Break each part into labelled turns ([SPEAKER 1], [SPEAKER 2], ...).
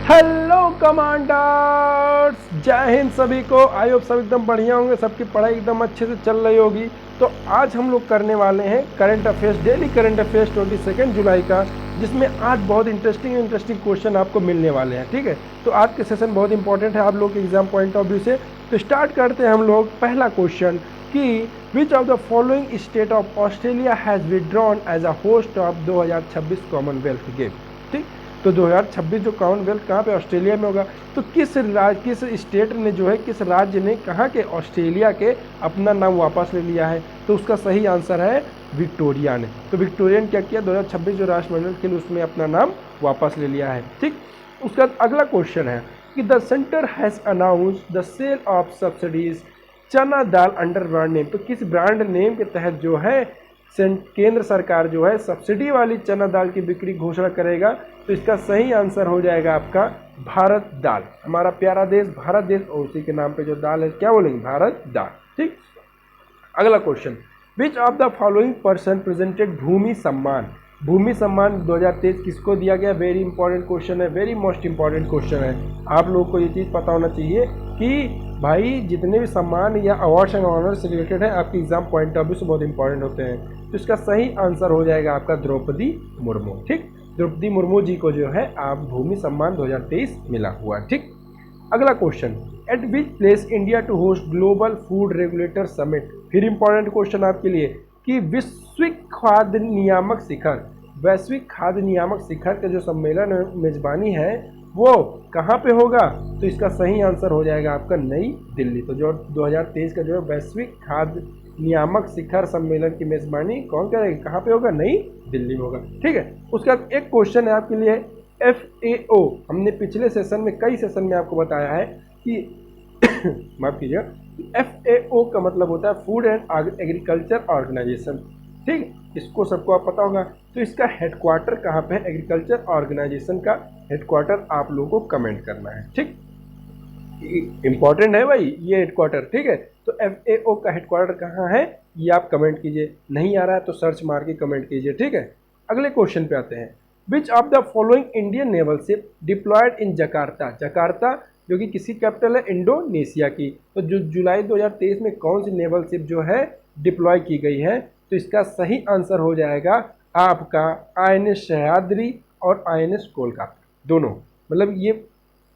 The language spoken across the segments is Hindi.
[SPEAKER 1] हेलो कमांडर्स, जय हिंद सभी को। आई होप सब एकदम बढ़िया होंगे, सबकी पढ़ाई एकदम अच्छे से चल रही होगी। तो आज हम लोग करने वाले हैं current affairs, daily current affairs 22 जुलाई का, जिसमें आज बहुत इंटरेस्टिंग क्वेश्चन आपको मिलने वाले हैं। ठीक है, तो आज के सेशन बहुत इंपॉर्टेंट है आप लोग के एग्जाम पॉइंट ऑफ व्यू से। तो स्टार्ट करते हैं हम लोग। पहला क्वेश्चन कि which of the following state of Australia has withdrawn as a host of 2026 Commonwealth game. ठीक, तो 2026 जो कॉमनवेल्थ कहाँ पे, ऑस्ट्रेलिया में होगा। तो किस स्टेट ने जो है, किस राज्य ने कहाँ के ऑस्ट्रेलिया के अपना नाम वापस ले लिया है? तो उसका सही आंसर है विक्टोरिया ने। तो विक्टोरिया ने क्या किया, 2026 जो राष्ट्रमंडल खेल उसमें अपना नाम वापस ले लिया है। ठीक, उसका अगला क्वेश्चन है कि the centre has announced the sale of subsidies chana dal under brand name. तो किस ब्रांड नेम के तहत जो है केंद्र सरकार जो है सब्सिडी वाली चना दाल की बिक्री घोषणा करेगा? तो इसका सही आंसर हो जाएगा आपका भारत दाल। हमारा प्यारा देश भारत देश, और उसी के नाम पे जो दाल है क्या बोलेंगे, भारत दाल। ठीक, अगला question, which of the following person presented Bhumi Samman. Bhumi Samman 2023 किसको दिया गया? वेरी इंपॉर्टेंट क्वेश्चन है, वेरी मोस्ट इंपॉर्टेंट क्वेश्चन है। आप लोगों को ये चीज़ पता होना चाहिए कि भाई जितने भी सम्मान या अवार्ड्स एंड ऑनर से रिलेटेड है आपके एग्जाम पॉइंट ऑफ व्यू से बहुत इंपॉर्टेंट होते हैं। तो इसका सही आंसर हो जाएगा आपका द्रौपदी मुर्मू। ठीक, द्रौपदी मुर्मू जी को जो है आप भूमि सम्मान 2023 मिला हुआ। ठीक, अगला question, at which place India to host global food regulator summit. फिर इंपॉर्टेंट क्वेश्चन आपके लिए कि वैश्विक खाद्य नियामक शिखर का जो सम्मेलन मेजबानी है वो कहाँ पे होगा? तो इसका सही आंसर हो जाएगा आपका नई दिल्ली। तो जो 2023 का जो है वैश्विक खाद्य नियामक शिखर सम्मेलन की मेजबानी कौन करेगा, कहाँ पे होगा? नई दिल्ली में होगा। ठीक है, उसका एक क्वेश्चन है आपके लिए FAO। हमने पिछले सेशन में, कई सेशन में आपको बताया है कि माफ कीजिएगा, FAO का मतलब होता है फूड एंड एग्रीकल्चर ऑर्गेनाइजेशन। ठीक, इसको सबको आप पता होगा। तो इसका हेडक्वार्टर कहाँ पे है? एग्रीकल्चर ऑर्गेनाइजेशन का हेडक्वार्टर आप लोगों को कमेंट करना है। ठीक, इंपॉर्टेंट है भाई ये हेडक्वार्टर। ठीक है, तो FAO का हेडक्वार्टर कहाँ है ये आप कमेंट कीजिए। नहीं आ रहा है तो सर्च मार के कमेंट कीजिए। ठीक है, अगले क्वेश्चन पे आते हैं। Which of the following Indian naval ship deployed in Jakarta. Jakarta जो कि किसी कैपिटल है इंडोनेशिया की। तो जो जुलाई 2023 में कौन सी नेवल शिप जो है डिप्लॉय की गई है? तो इसका सही आंसर हो जाएगा आपका INS सह्याद्री और INS कोलकाता दोनों। मतलब ये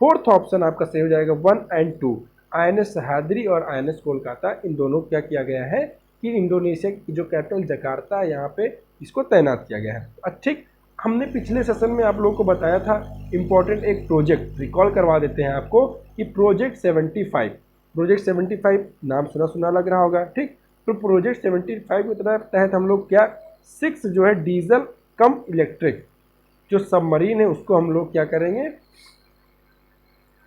[SPEAKER 1] फोर्थ ऑप्शन आपका सही हो जाएगा, 1 और 2। INS सह्याद्री और INS कोलकाता, इन दोनों क्या किया गया है कि इंडोनेशिया की जो कैपिटल जकार्ता है यहाँ पे इसको तैनात किया गया है। ठीक, हमने पिछले सेशन में आप लोगों को बताया था इंपॉर्टेंट एक प्रोजेक्ट, रिकॉल करवा देते हैं आपको कि प्रोजेक्ट 75 नाम सुना लग रहा होगा। ठीक, तो प्रोजेक्ट 75 के तहत हम लोग क्या 6 जो है डीजल कम इलेक्ट्रिक जो सबमरीन है उसको हम लोग क्या करेंगे,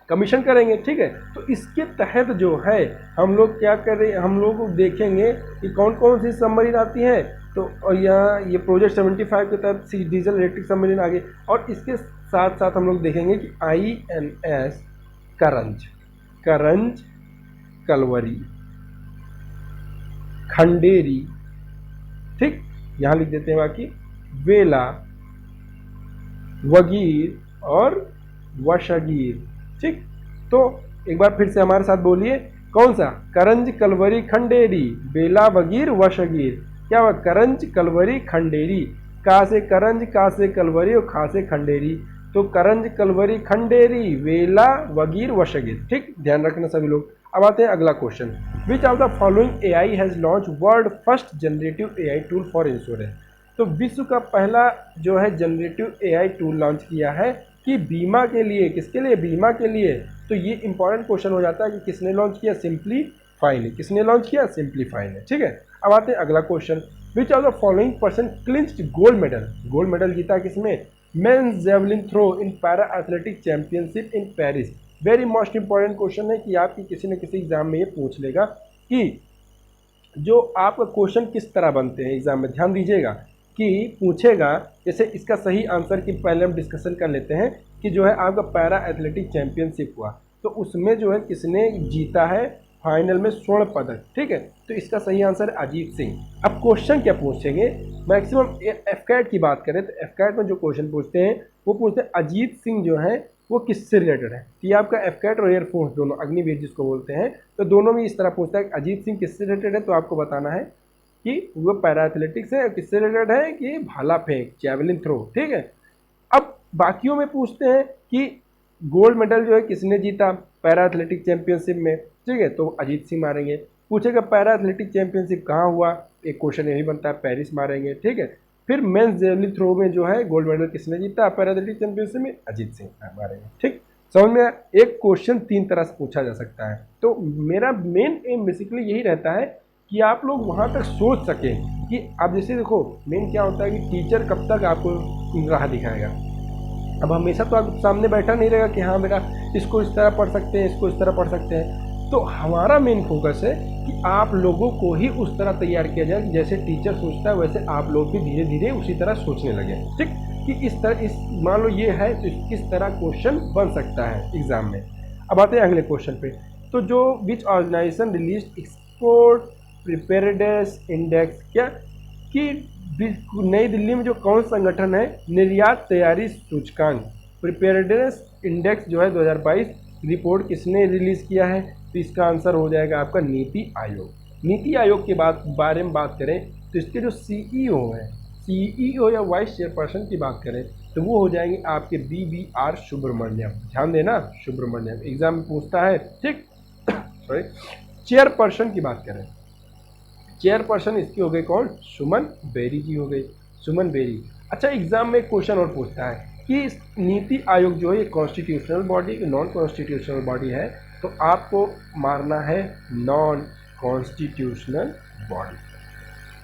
[SPEAKER 1] कमीशन करेंगे। ठीक है, तो इसके तहत जो है हम लोग क्या करें, हम लोग देखेंगे कि कौन कौन सी सबमरीन आती है। तो यहाँ ये प्रोजेक्ट 75 के तहत 6 डीजल इलेक्ट्रिक सबमरीन आगे, और इसके साथ साथ हम लोग देखेंगे कि INS करंज, कलवरी, खंडेरी, ठीक, यहाँ लिख देते हैं बाकी वेला, वगीर और वशगीर। ठीक, तो एक बार फिर से हमारे साथ बोलिए, कौन सा? करंज, कलवरी, खंडेरी, बेला, वगीर, वशगीर। क्या हुआ? करंज, कलवरी, खंडेरी। का से करंज, का से कलवरी और खा से खंडेरी। तो करंज, कलवरी, खंडेरी, वेला, वगीर, वशगीर। ठीक, ध्यान रखना सभी लोग। अब आते हैं अगला question, which of the following AI has launch world first generative AI tool for insurance. तो विश्व का पहला जो है जनरेटिव AI टूल लॉन्च किया है कि बीमा के लिए। किसके लिए? बीमा के लिए। तो ये इंपॉर्टेंट क्वेश्चन हो जाता है कि किसने लॉन्च किया? सिंप्लीफाई ने। किसने लॉन्च किया? सिंप्लीफाई ने। ठीक है, अब आते हैं अगला question, which of the following person clinched gold medal. Gold medal जीता किसमें? Men's javelin throw in para athletic championship in Paris. Very most important question है कि आपकी किसी न किसी एग्जाम में ये पूछ लेगा कि जो आपका क्वेश्चन किस तरह बनते हैं एग्जाम में। ध्यान दीजिएगा कि पूछेगा, जैसे इसका सही आंसर की पहले हम डिस्कशन कर लेते हैं कि जो है आपका पैरा एथलेटिक चैंपियनशिप हुआ तो उसमें जो है किसने जीता है फाइनल में स्वर्ण पदक। ठीक है, तो इसका सही आंसर है अजीत सिंह। अब क्वेश्चन क्या पूछेंगे, मैक्सिमम एफकैट की बात करें तो एफकैट में जो क्वेश्चन पूछते हैं वो पूछते हैं अजीत सिंह जो है वो किससे रिलेटेड है। तो ये आपका एफकैट और एयरफोर्स दोनों, अग्निवीर जिसको बोलते हैं, तो दोनों में इस तरह पूछता है अजीत सिंह किससे रिलेटेड है, तो आपको बताना है कि वो पैरा एथलेटिक्स है, किससे रिलेटेड है कि भाला फेंक, जैवलिन थ्रो, ठीक है। अब बाकियों में पूछते हैं कि गोल्ड मेडल जो है किसने जीता पैरा एथलेटिक चैंपियनशिप में, ठीक है, तो अजीत सिंह मारेंगे। पूछेगा पैरा एथलेटिक चैंपियनशिप कहाँ हुआ, एक क्वेश्चन यही बनता है, पेरिस मारेंगे, ठीक है। फिर मेंस जेवलिन थ्रो में जो है गोल्ड मेडल किसने जीता पैरा एथलेटिक चैंपियनशिप में, अजीत सिंह मारेंगे, ठीक। समझ में एक क्वेश्चन 3 तरह से पूछा जा सकता है। तो मेरा मेन एम बेसिकली यही रहता है कि आप लोग वहाँ तक सोच सकें कि आप जैसे देखो मेन क्या होता है कि टीचर कब तक आपको राह दिखाएगा। अब हमेशा तो आप सामने बैठा नहीं रहेगा कि हाँ बेटा इसको इस तरह पढ़ सकते हैं, इसको इस तरह पढ़ सकते हैं। तो हमारा मेन फोकस है कि आप लोगों को ही उस तरह तैयार किया जाए जैसे टीचर सोचता है वैसे आप लोग भी धीरे धीरे उसी तरह सोचने लगे, ठीक, कि इस तरह इस मान लो ये है तो किस तरह क्वेश्चन बन सकता है एग्जाम में। अब आते हैं अगले क्वेश्चन पे। तो जो which organization release export preparedness index, क्या कि नई दिल्ली में जो कौन संगठन है निर्यात तैयारी सूचकांक प्रिपेयर्डनेस इंडेक्स जो है 2022 रिपोर्ट किसने रिलीज़ किया है, तो इसका आंसर हो जाएगा आपका नीति आयोग। नीति आयोग के बारे में बात करें तो इसके जो सीईओ हैं, सीईओ या वाइस चेयरपर्सन की बात करें तो वो हो जाएंगे आपके BBR सुब्रमण्यम। ध्यान देना, सुब्रमण्यम एग्जाम में पूछता है, ठीक। सॉरी, चेयरपर्सन की बात करें, चेयरपर्सन इसकी हो गई कौन, सुमन बेरी जी हो गई, सुमन बेरी। अच्छा, एग्जाम में एक क्वेश्चन और पूछता है कि नीति आयोग जो है ये कॉन्स्टिट्यूशनल बॉडी की नॉन कॉन्स्टिट्यूशनल बॉडी है, तो आपको मारना है नॉन कॉन्स्टिट्यूशनल बॉडी,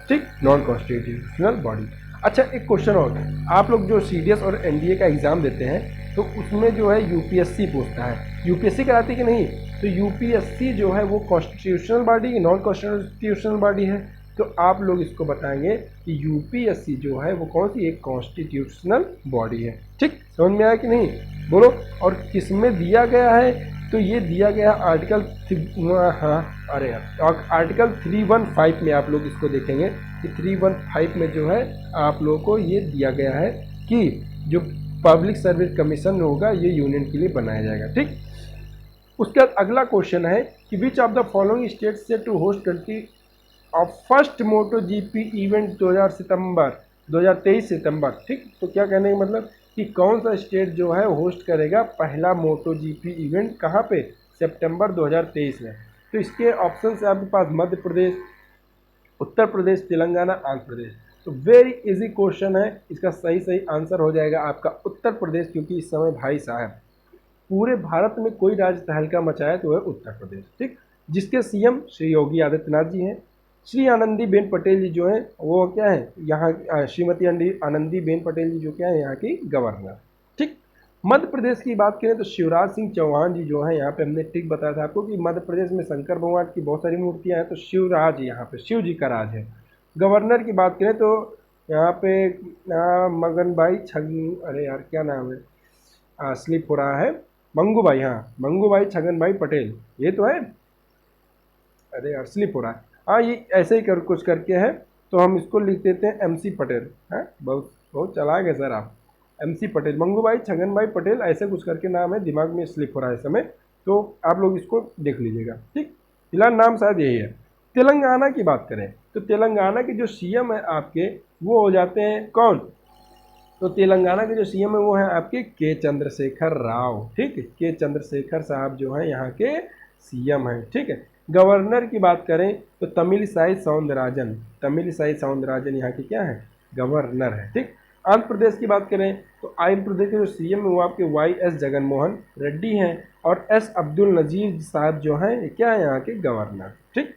[SPEAKER 1] ठीक, नॉन कॉन्स्टिट्यूशनल बॉडी। अच्छा, एक क्वेश्चन और, आप लोग जो CDS और NDA का एग्ज़ाम देते हैं तो उसमें जो है UPSC पूछता है, UPSC कराती कि नहीं, तो UPSC जो है वो कॉन्स्टिट्यूशनल बॉडी की नॉन कॉन्स्टिट्यूशनल बॉडी है, तो आप लोग इसको बताएंगे कि UPSC जो है वो कौन सी एक कॉन्स्टिट्यूशनल बॉडी है, ठीक। समझ में आया कि नहीं, बोलो। और किस में दिया गया है, तो ये दिया गया आर्टिकल आर्टिकल 315 में आप लोग इसको देखेंगे कि 315 में जो है आप लोगों को ये दिया गया है कि जो पब्लिक सर्विस कमीशन होगा ये यूनियन के लिए बनाया जाएगा, ठीक। उसके बाद अगला क्वेश्चन है कि which of the following state से to host country of first MotoGP event 2023 सितंबर, ठीक। तो क्या कहने का मतलब कि कौन सा स्टेट जो है होस्ट करेगा पहला MotoGP इवेंट, कहाँ पे, सितंबर 2023 में। तो इसके ऑप्शन है आपके पास मध्य प्रदेश, उत्तर प्रदेश, तेलंगाना, आंध्र प्रदेश। तो वेरी इजी क्वेश्चन है, इसका सही आंसर हो जाएगा आपका उत्तर प्रदेश, क्योंकि इस समय भाई साहब पूरे भारत में कोई राज्य तहलका मचाया तो है उत्तर प्रदेश, ठीक, जिसके CM श्री योगी आदित्यनाथ जी हैं। श्री आनंदीबेन पटेल जी जो हैं वो क्या है यहाँ, श्रीमती आनंदीबेन पटेल जी जो क्या है यहाँ की गवर्नर, ठीक। मध्य प्रदेश की बात करें तो शिवराज सिंह चौहान जी जो है, यहाँ पे हमने ठीक बताया था आपको कि मध्य प्रदेश में शंकर भगवान की बहुत सारी मूर्तियाँ हैं, तो शिवराज यहाँ पे शिव जी का राज है। गवर्नर की बात करें तो यहाँ पे मगनभाई अरे यार क्या नाम है, स्लिप हो रहा है, मंगूभाई, हाँ मंगूभाई छगनभाई पटेल, ये तो है, अरे यार स्लिप हो रहा है, हाँ ये ऐसे ही कुछ करके है, तो हम इसको लिख देते हैं MC पटेल, है, बहुत चला गए सर आप, MC पटेल, मंगूभाई छगनभाई पटेल, ऐसे कुछ करके नाम है, दिमाग में स्लिप हो रहा है इस समय, तो आप लोग इसको देख लीजिएगा, ठीक। फिलहाल नाम शायद यही है। तेलंगाना की बात करें तो तेलंगाना के जो CM है आपके वो हो जाते हैं कौन, तो तेलंगाना के जो CM है वो है आपके K चंद्रशेखर राव, ठीक है, K चंद्रशेखर साहब जो है यहाँ के CM हैं, ठीक है। गवर्नर की बात करें तो तमिलिसाई सौंदरराजन यहाँ के क्या है, गवर्नर है, ठीक। आंध्र प्रदेश की बात करें तो आंध्र प्रदेश के जो CM है वो आपके YS जगनमोहन रेड्डी हैं, और S अब्दुल नजीर साहब जो हैं ये क्या है यहाँ के गवर्नर, ठीक।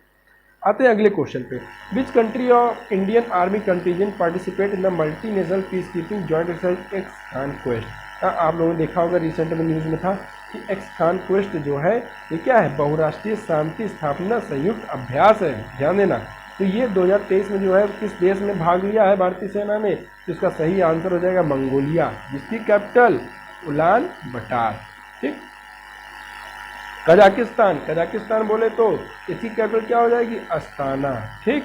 [SPEAKER 1] आते हैं अगले क्वेश्चन पे, which country of Indian army contingent participate in the multinational peace keeping joint exercise ex Khaan Quest. आप लोगों ने देखा होगा रिसेंट में न्यूज़ में था कि एक्सकॉन्क्वेस्ट जो है ये क्या है, बहुराष्ट्रीय शांति स्थापना संयुक्त अभ्यास है, ध्यान देना। तो ये 2023 में जो है किस देश में भाग लिया है भारतीय सेना ने, तो इसका सही आंसर हो जाएगा मंगोलिया, जिसकी कैपिटल उलान बटार, ठीक। कजाकिस्तान बोले तो इसकी कैपिटल क्या हो जाएगी, अस्ताना, ठीक,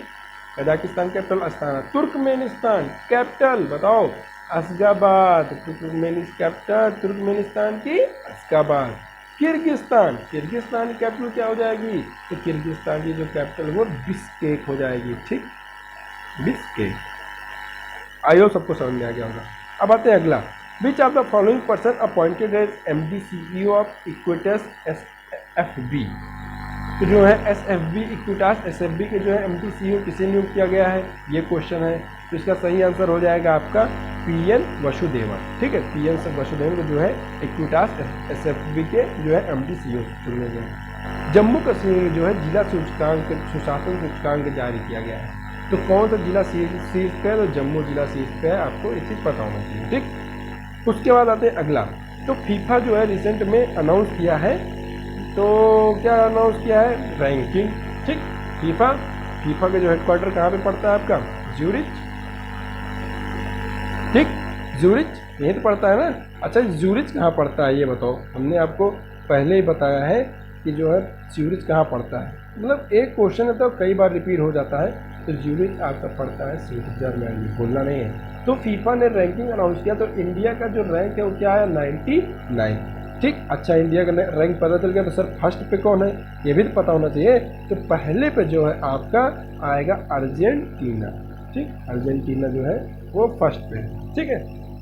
[SPEAKER 1] Kazakhstan capital Astana. Turkmenistan capital बताओ, अशगाबाद, तुर्कमेनिस्तान कैपिटल, तुर्कमेनिस्तान की अशगाबाद। किर्गिस्तान, किर्गिस्तान की कैपिटल क्या हो जाएगी? तो किर्गिस्तान की जो कैपिटल वो बिश्केक हो जाएगी। ठीक, बिश्केक। आइयो सबको समझ में आ गया होगा। अब आते हैं अगला। Which of the following person appointed as MD CEO ऑफ इक्विटास SFB। तो जो है SFB इक्विटास SFB के जो है MD CEO किसे नियुक्त किया गया है, ये क्वेश्चन है। तो इसका सही आंसर हो जाएगा आपका PN वसुदेवन। ठीक है, PN वसुदेवन को जो है इक्विटास SFB के जो है MD CEO चुने गए। जम्मू कश्मीर में जो है जिला सूचकांक सुशासन सूचकांक जारी किया गया है। तो कौन सा जिला शीर्ष पे है? तो जम्मू जिला शीर्ष पे है। आपको ये चीज़ पता होना चाहिए। ठीक, उसके बाद आते हैं अगला। तो फीफा जो है रिसेंट में अनाउंस किया है, तो क्या अनाउंस किया है? रैंकिंग। ठीक, फीफा के जो हेडक्वार्टर कहाँ पे पड़ता है आपका? ज्यूरिच। ठीक, ज्यूरिच यही तो पड़ता है ना। अच्छा, ज्यूरिच कहाँ पड़ता है ये बताओ। हमने आपको पहले ही बताया है कि जो है ज्यूरिच कहाँ पड़ता है। मतलब एक क्वेश्चन है तो कई बार रिपीट हो जाता है। तो ज्यूरिच आपका पड़ता है स्विट्जरलैंड में, भूलना नहीं है। तो फीफा ने रैंकिंग अनाउंस किया, तो इंडिया का जो रैंक है वो क्या है? 99। ठीक, अच्छा इंडिया का रैंक पता चल गया। तो सर फर्स्ट पे कौन है ये भी तो पता होना चाहिए। तो पहले पे जो है आपका आएगा अर्जेंटीना। ठीक, अर्जेंटीना जो है वो फर्स्ट पे है। ठीक है,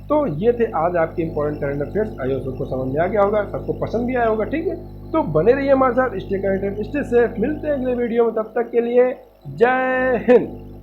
[SPEAKER 1] तो ये थे आज आपके इंपॉर्टेंट करंट अफेयर्स। आइए सबको समझ में आ गया होगा, सबको पसंद भी आया होगा। ठीक है, तो बने रहिए हमारे साथ, स्टे कनेक्टेड, स्टे सेफ। मिलते हैं अगले वीडियो में, तब तक के लिए जय हिंद।